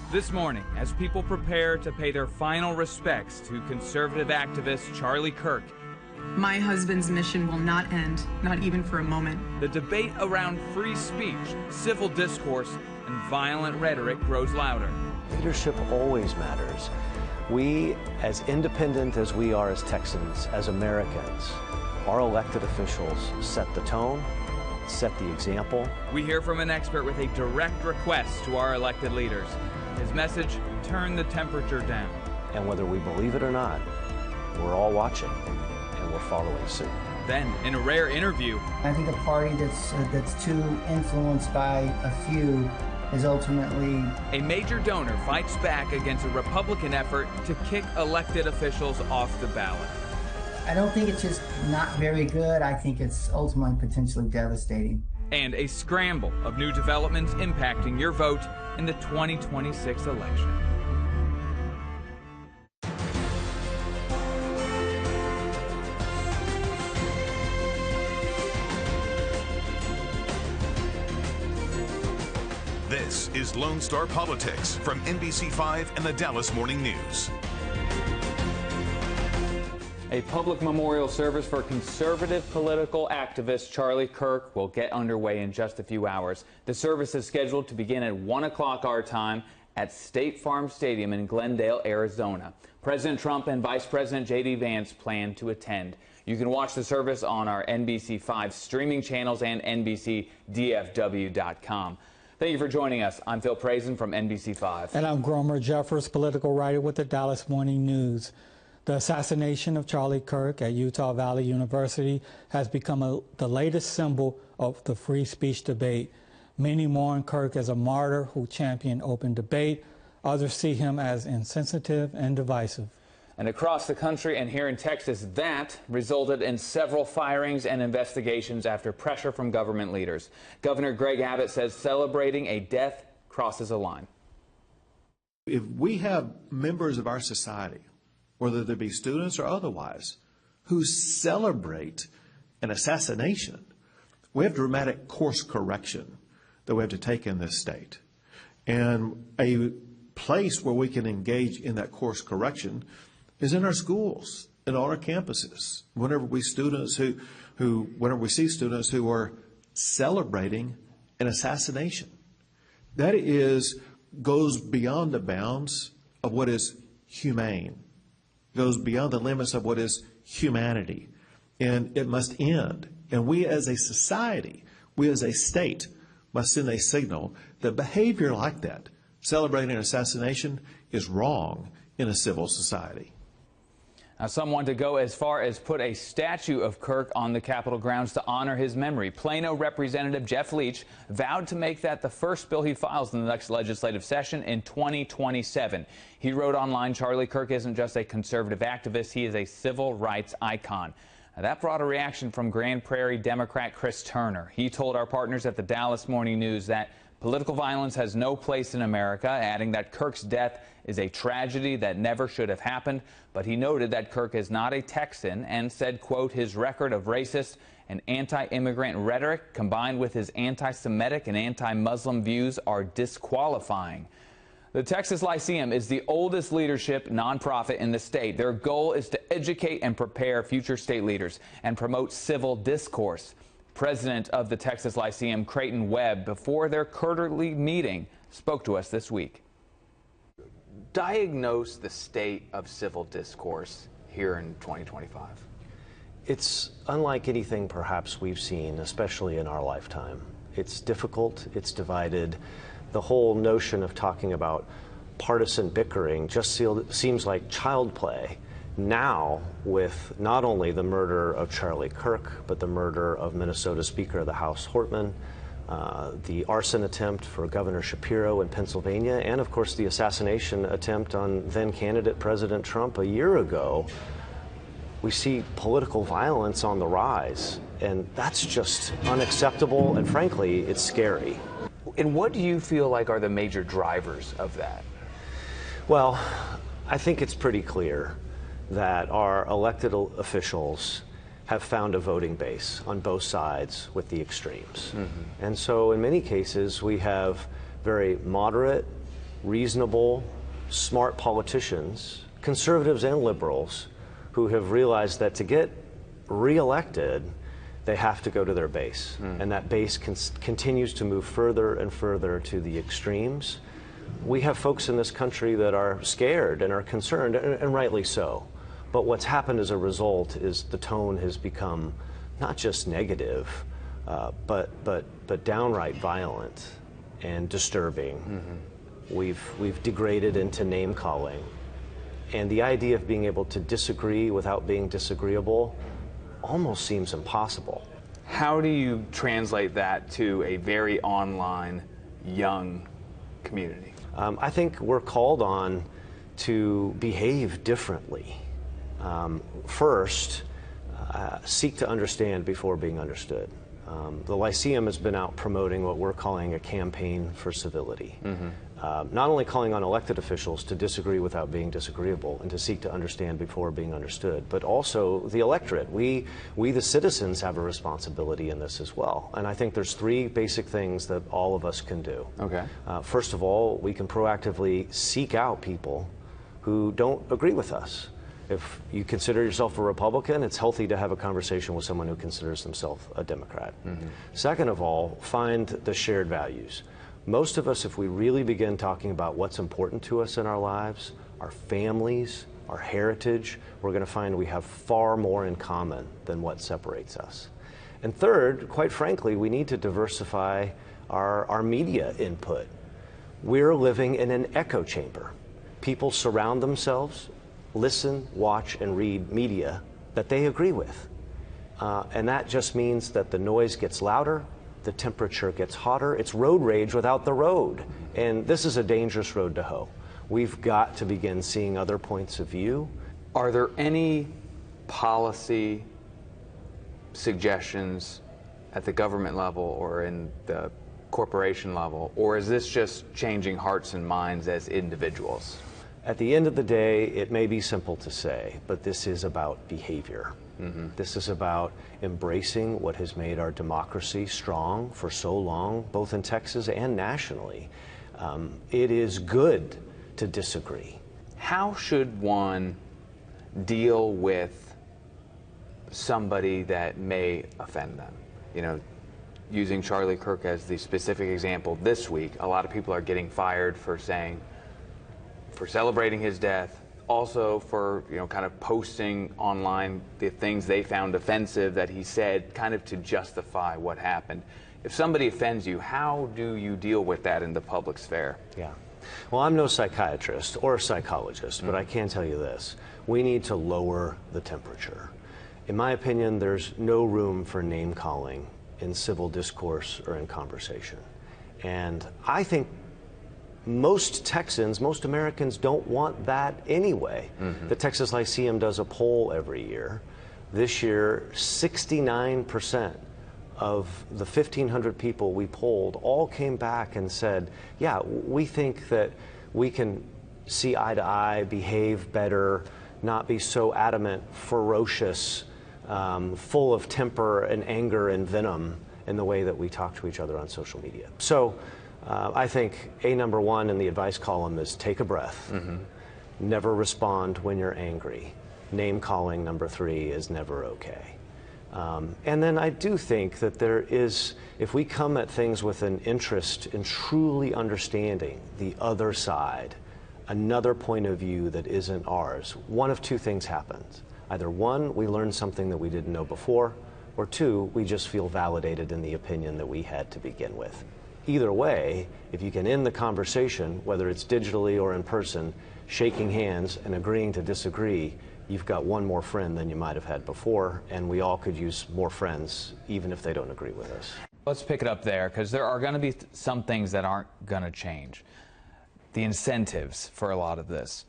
This morning, as people prepare to pay their final respects to conservative activist Charlie Kirk, my husband's mission will not end, not even for a moment. the debate around free speech, civil discourse, and violent rhetoric grows louder. Leadership always matters. We, as independent as we are as Texans, as Americans, our elected officials set the tone, set the example. We hear from an expert with a direct request to our elected leaders. His message, turn the temperature down. And whether we believe it or not, we're all watching and we're following suit. Then, in a rare interview, I think a party that's too influenced by a few is ultimately... a major donor fights back against a Republican effort to kick elected officials off the ballot. I don't think it's just not very good. I think it's ultimately potentially devastating. And a scramble of new developments impacting your vote in the 2026 election. This is Lone Star Politics from NBC5 and the Dallas Morning News. A public memorial service for conservative political activist Charlie Kirk will get underway in just a few hours. The service is scheduled to begin at 1 o'clock our time at State Farm Stadium in Glendale, Arizona. President Trump and Vice President J.D. Vance plan to attend. You can watch the service on our NBC5 streaming channels and NBCDFW.com. Thank you for joining us. I'm Phil Prazen from NBC5. And I'm Gromer Jeffers, political writer with the Dallas Morning News. The assassination of Charlie Kirk at Utah Valley University has become the latest symbol of the free speech debate. Many mourn Kirk as a martyr who championed open debate. Others see him as insensitive and divisive. And across the country and here in Texas, that resulted in several firings and investigations after pressure from government leaders. Governor Greg Abbott says celebrating a death crosses a line. If we have members of our society, whether they be students or otherwise, who celebrate an assassination, we have dramatic course correction that we have to take in this state. And a place where we can engage in that course correction is in our schools and on our campuses. Whenever we see students who are celebrating an assassination, that goes beyond the bounds of what is humane, goes beyond the limits of what is humanity, and it must end. And we as a society, we as a state, must send a signal that behavior like that, celebrating an assassination, is wrong in a civil society. Now, some want to go as far as put a statue of Kirk on the Capitol grounds to honor his memory. Plano Representative Jeff Leach vowed to make that the first bill he files in the next legislative session in 2027. He wrote online, Charlie Kirk isn't just a conservative activist, he is a civil rights icon. Now, that brought a reaction from Grand Prairie Democrat Chris Turner. He told our partners at the Dallas Morning News that political violence has no place in America, adding that Kirk's death is a tragedy that never should have happened. But he noted that Kirk is not a Texan and said, quote, his record of racist and anti-immigrant rhetoric combined with his anti-Semitic and anti-Muslim views are disqualifying. The Texas Lyceum is the oldest leadership nonprofit in the state. Their goal is to educate and prepare future state leaders and promote civil discourse. President of the Texas Lyceum, Creighton Webb, before their quarterly meeting, spoke to us this week. Diagnose the state of civil discourse here in 2025. It's unlike anything perhaps we've seen, especially in our lifetime. It's difficult, it's divided. The whole notion of talking about partisan bickering just seems like child play. Now, with not only the murder of Charlie Kirk, but the murder of Minnesota Speaker of the House Hortman, the arson attempt for Governor Shapiro in Pennsylvania, and of course the assassination attempt on then candidate President Trump a year ago, we see political violence on the rise, and that's just unacceptable, and frankly, it's scary. And what do you feel like are the major drivers of that? Well, I think it's pretty clear that our elected officials have found a voting base on both sides with the extremes. And so in many cases, we have very moderate, reasonable, smart politicians, conservatives and liberals, who have realized that to get reelected, they have to go to their base. And that base continues to move further and further to the extremes. We have folks in this country that are scared and are concerned, and rightly so. But what's happened as a result is the tone has become not just negative, but downright violent and disturbing. We've degraded into name calling. And the idea of being able to disagree without being disagreeable almost seems impossible. How do you translate that to a very online, young community? I think we're called on to behave differently. First, seek to understand before being understood. The Lyceum has been out promoting what we're calling a campaign for civility. Not only calling on elected officials to disagree without being disagreeable and to seek to understand before being understood, but also the electorate. We the citizens have a responsibility in this as well. And I think there's three basic things that all of us can do. Okay. First of all, we can proactively seek out people who don't agree with us. If you consider yourself a Republican, it's healthy to have a conversation with someone who considers themselves a Democrat. Second of all, find the shared values. Most of us, if we really begin talking about what's important to us in our lives, our families, our heritage, we're going to find we have far more in common than what separates us. And third, quite frankly, we need to diversify our media input. We're living in an echo chamber. People surround themselves, listen, watch, and read media that they agree with. And that just means that the noise gets louder, the temperature gets hotter. It's road rage without the road. And this is a dangerous road to hoe. We've got to begin seeing other points of view. Are there any policy suggestions at the government level or in the corporation level, or is this just changing hearts and minds as individuals? At the end of the day, it may be simple to say, but this is about behavior. This is about embracing what has made our democracy strong for so long, both in Texas and nationally. It is good to disagree. How should one deal with somebody that may offend them? You know, using Charlie Kirk as the specific example this week, a lot of people are getting fired for celebrating his death, also for, you know, kind of posting online the things they found offensive that he said, kind of to justify what happened. If somebody offends you, how do you deal with that in the public sphere? Yeah. Well, I'm no psychiatrist or psychologist, but I can tell you this. We need to lower the temperature. In my opinion, there's no room for name calling in civil discourse or in conversation. And I think most Texans, most Americans don't want that anyway. The Texas Lyceum does a poll every year. This year, 69% of the 1,500 people we polled all came back and said, yeah, we think that we can see eye to eye, behave better, not be so adamant, ferocious, full of temper and anger and venom in the way that we talk to each other on social media. So I think number one in the advice column is take a breath. Never respond when you're angry. Name calling, number three, is never okay. And then I do think that there is, if we come at things with an interest in truly understanding the other side, another point of view that isn't ours, one of two things happens. Either one, we learn something that we didn't know before, or two, we just feel validated in the opinion that we had to begin with. Either way, if you can end the conversation, whether it's digitally or in person, shaking hands and agreeing to disagree, you've got one more friend than you might have had before, and we all could use more friends, even if they don't agree with us. Let's pick it up there, because there are going to be some things that aren't going to change. The incentives for a lot of this.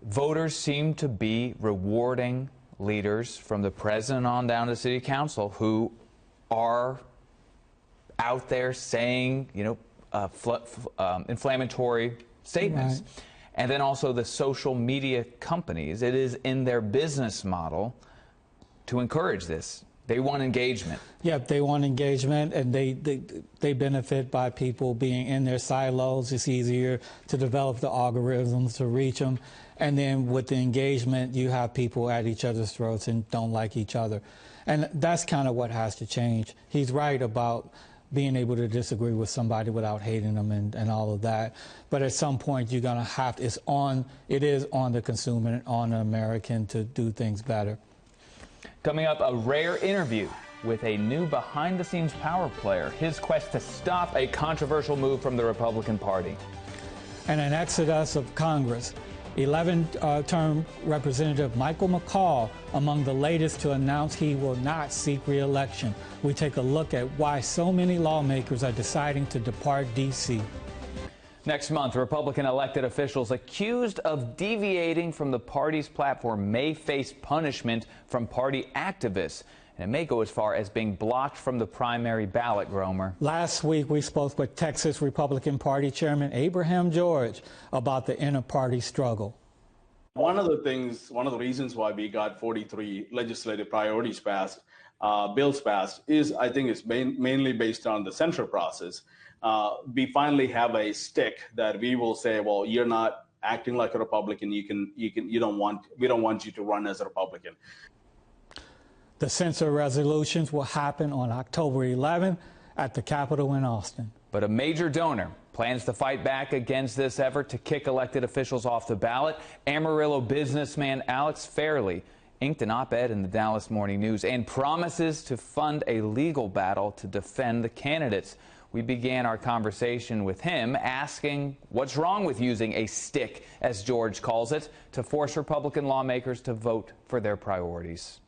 Voters seem to be rewarding leaders from the president on down to city council who are out there saying, you know, inflammatory statements. Right. And then also the social media companies, it is in their business model to encourage this. They want engagement. Yep, they want engagement, and they benefit by people being in their silos. It's easier to develop the algorithms to reach them. And then with the engagement, you have people at each other's throats and don't like each other. And that's kind of what has to change. He's right about being able to disagree with somebody without hating them and all of that. But at some point, you're going to have to, it is on the consumer and on the American to do things better. Coming up, a rare interview with a new behind-the-scenes power player, his quest to stop a controversial move from the Republican Party. And an exodus of Congress. 11-term Representative Michael McCaul among the latest to announce he will not seek re-election. We take a look at why so many lawmakers are deciding to depart D.C. Next month, Republican elected officials accused of deviating from the party's platform may face punishment from party activists. And it may go as far as being blocked from the primary ballot, Gromer. Last week, we spoke with Texas Republican Party Chairman Abraham George about the inter-party struggle. One of the reasons why we got 43 legislative priorities passed, bills passed, is I think it's mainly based on the central process. We finally have a stick that we will say, well, you're not acting like a Republican. We don't want you to run as a Republican. The censure resolutions will happen on October 11th at the Capitol in Austin. But a major donor plans to fight back against this effort to kick elected officials off the ballot. Amarillo businessman Alex Fairley inked an op-ed in the Dallas Morning News and promises to fund a legal battle to defend the candidates. We began our conversation with him asking what's wrong with using a stick, as George calls it, to force Republican lawmakers to vote for their priorities.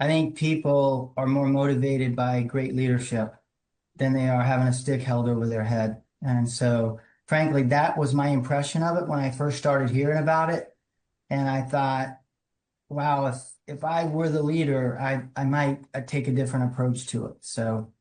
I think people are more motivated by great leadership than they are having a stick held over their head. And so, frankly, that was my impression of it when I first started hearing about it. And I thought, wow, if I were the leader, I might take a different approach to it. So,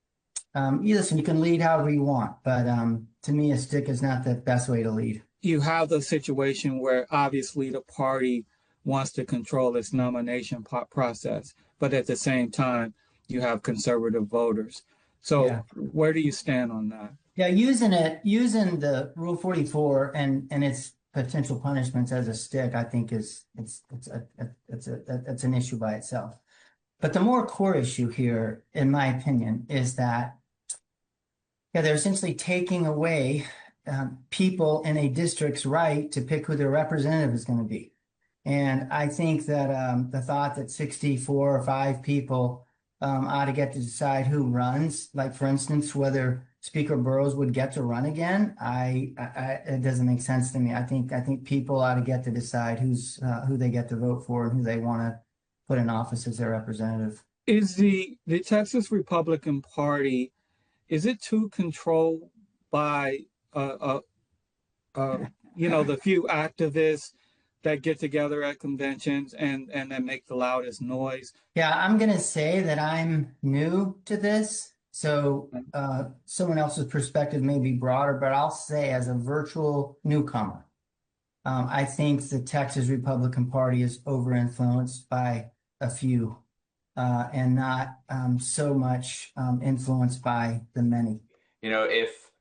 listen, you can lead however you want, but to me, a stick is not the best way to lead. You have the situation where obviously the party wants to control its nomination process, but at the same time, you have conservative voters. So where do you stand on that? Yeah, using the Rule 44 and its potential punishments as a stick, I think it's an issue by itself. But the more core issue here, in my opinion, is that they're essentially taking away people in a district's right to pick who their representative is going to be. And I think that the thought that 64 or 5 people ought to get to decide who runs, like, for instance, whether Speaker Burrows would get to run again, it doesn't make sense to me. I think people ought to get to decide who they get to vote for and who they want to put in office as their representative. Is the Texas Republican Party, is it too controlled by the few activists that get together at conventions and that make the loudest noise? Yeah, I'm going to say that I'm new to this, so someone else's perspective may be broader, but I'll say as a virtual newcomer, I think the Texas Republican Party is over-influenced by a few and not so much influenced by the many. You know, if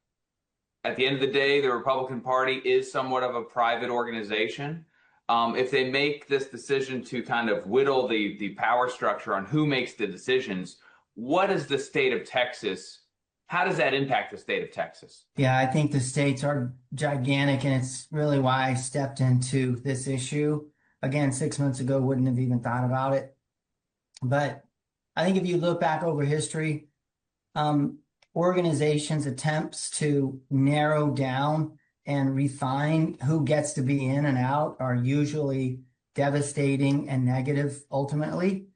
at the end of the day, the Republican Party is somewhat of a private organization, if they make this decision to kind of whittle the power structure on who makes the decisions, what is the state of Texas? How does that impact the state of Texas? Yeah, I think the states are gigantic, and it's really why I stepped into this issue. Again, 6 months ago, wouldn't have even thought about it. But I think if you look back over history, organizations' attempts to narrow down and refine who gets to be in and out are usually devastating and negative ultimately.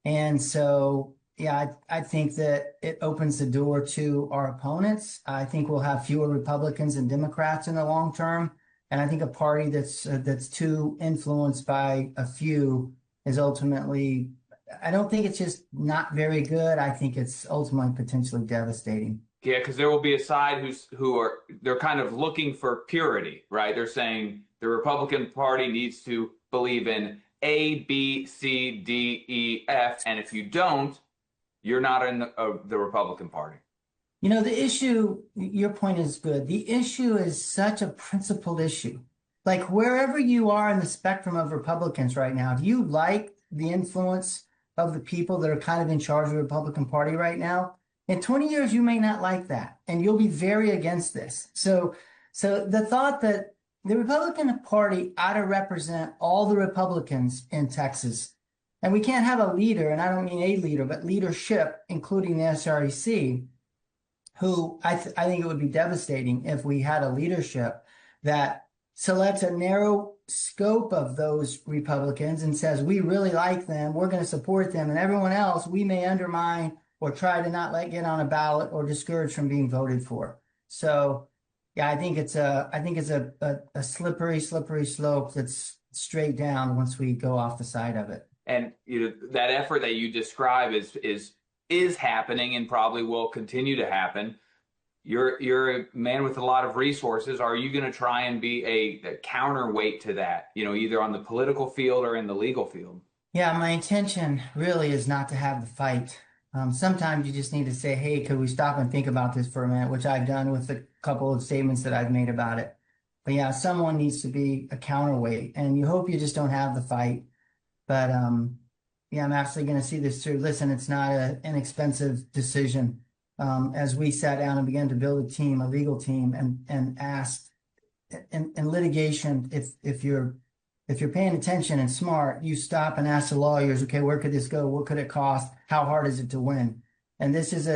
And so, yeah, I think that it opens the door to our opponents. I think we'll have fewer Republicans and Democrats in the long term. And I think a party that's too influenced by a few is ultimately, I don't think it's just not very good. I think it's ultimately potentially devastating. Yeah, because there will be a side they're kind of looking for purity, right? They're saying the Republican Party needs to believe in A, B, C, D, E, F, and if you don't, you're not in the Republican Party. You know, the issue, your point is good. The issue is such a principled issue. Like wherever you are in the spectrum of Republicans right now, do you like the influence of the people that are kind of in charge of the Republican Party right now? In 20 years, you may not like that, and you'll be very against this. So the thought that the Republican Party ought to represent all the Republicans in Texas, and we can't have a leader, and I don't mean a leader, but leadership, including the SREC, who I think it would be devastating if we had a leadership that selects a narrow scope of those Republicans and says, we really like them, we're going to support them, and everyone else we may undermine or try to not let get on a ballot or discourage from being voted for. So yeah, I think it's a slippery slope that's straight down once we go off the side of it. And that effort that you describe is happening and probably will continue to happen. You're a man with a lot of resources. Are you going to try and be a counterweight to that, either on the political field or in the legal field? Yeah, my intention really is not to have the fight. Sometimes you just need to say, hey, could we stop and think about this for a minute, which I've done with a couple of statements that I've made about it. But yeah, someone needs to be a counterweight, and you hope you just don't have the fight. But yeah, I'm actually going to see this through. Listen, it's not an inexpensive decision. As we sat down and began to build a team, a legal team, and asked in litigation, if you're paying attention and smart, you stop and ask the lawyers, okay, where could this go? What could it cost? How hard is it to win? And this is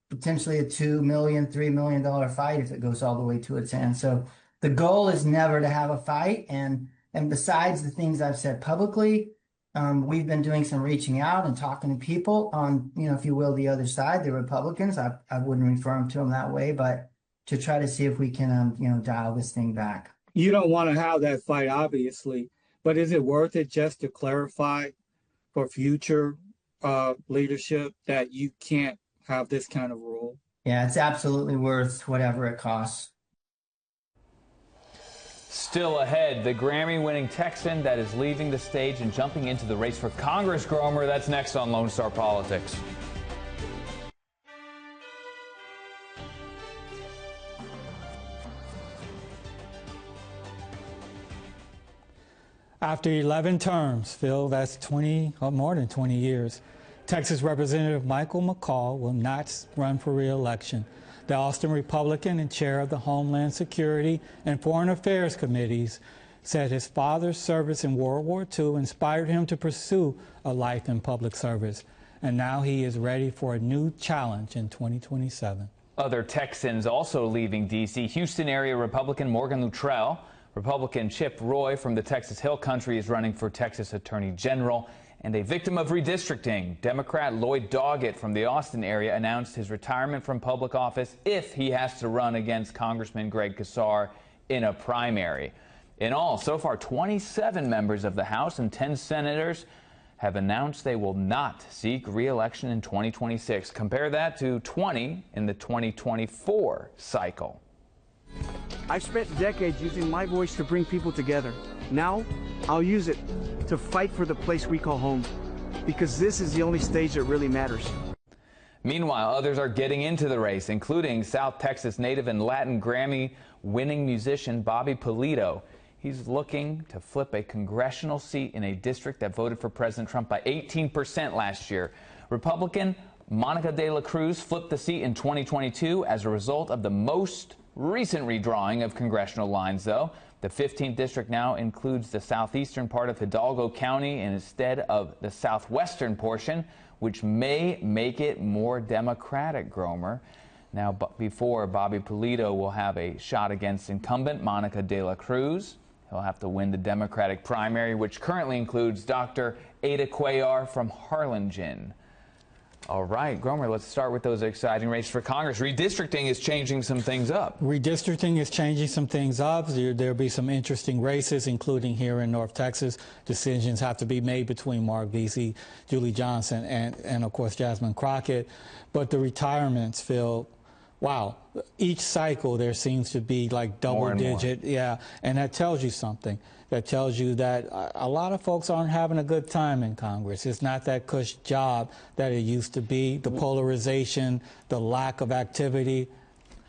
potentially a $2 million, $3 million fight if it goes all the way to its end. So the goal is never to have a fight. And besides the things I've said publicly, we've been doing some reaching out and talking to people on, if you will, the other side, the Republicans. I wouldn't refer them to them that way, but to try to see if we can, dial this thing back. You don't want to have that fight, obviously, but is it worth it just to clarify for future leadership that you can't have this kind of rule? Yeah, it's absolutely worth whatever it costs. Still ahead, the Grammy-winning Texan that is leaving the stage and jumping into the race for Congress, Gromer. That's next on Lone Star Politics. After 11 terms, Phil, that's 20 or more than 20 years, Texas Representative Michael McCaul will not run for re-election. The Austin Republican and chair of the Homeland Security and Foreign Affairs Committees said his father's service in World War II inspired him to pursue a life in public service. And now he is ready for a new challenge in 2027. Other Texans also leaving D.C. Houston area Republican Morgan Luttrell. Republican Chip Roy from the Texas Hill Country is running for Texas Attorney General. And a victim of redistricting, Democrat Lloyd Doggett from the Austin area announced his retirement from public office if he has to run against Congressman Greg Casar in a primary. In all, so far, 27 members of the House and 10 senators have announced they will not seek re-election in 2026. Compare that to 20 in the 2024 cycle. I've spent decades using my voice to bring people together. Now, I'll use it to fight for the place we call home, because this is the only stage that really matters. Meanwhile, others are getting into the race, including South Texas native and Latin Grammy-winning musician Bobby Pulido. He's looking to flip a congressional seat in a district that voted for President Trump by 18% last year. Republican Monica de la Cruz flipped the seat in 2022 as a result of the most recent redrawing of congressional lines, though. The 15th district now includes the southeastern part of Hidalgo County instead of the southwestern portion, which may make it more Democratic, Gromer. Now, before Bobby Pulido will have a shot against incumbent Monica de la Cruz, he'll have to win the Democratic primary, which currently includes Dr. Ada Cuellar from Harlingen. All right, Gromer, let's start with those exciting races for Congress. Redistricting is changing some things up. Redistricting is changing some things up. There'll be some interesting races, including here in North Texas. Decisions have to be made between Mark Vesey, Julie Johnson, and of course, Jasmine Crockett. But the retirements, Phil, wow, each cycle there seems to be like double digit. Yeah, and that tells you something. That tells you that a lot of folks aren't having a good time in Congress. It's not that cush job that it used to be. The polarization, the lack of activity.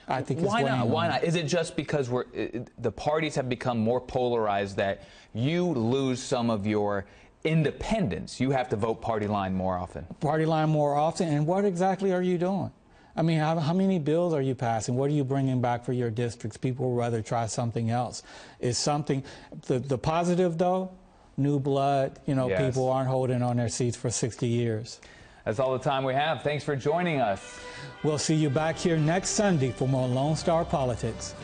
I think why not? Why on. not? Is it just because the parties have become more polarized that you lose some of your independence? You have to vote party line more often. Party line more often, and what exactly are you doing? I mean, how many bills are you passing? What are you bringing back for your districts? People would rather try something else. Is something the positive though? New blood. You know, yes. People aren't holding on their seats for 60 years. That's all the time we have. Thanks for joining us. We'll see you back here next Sunday for more Lone Star Politics.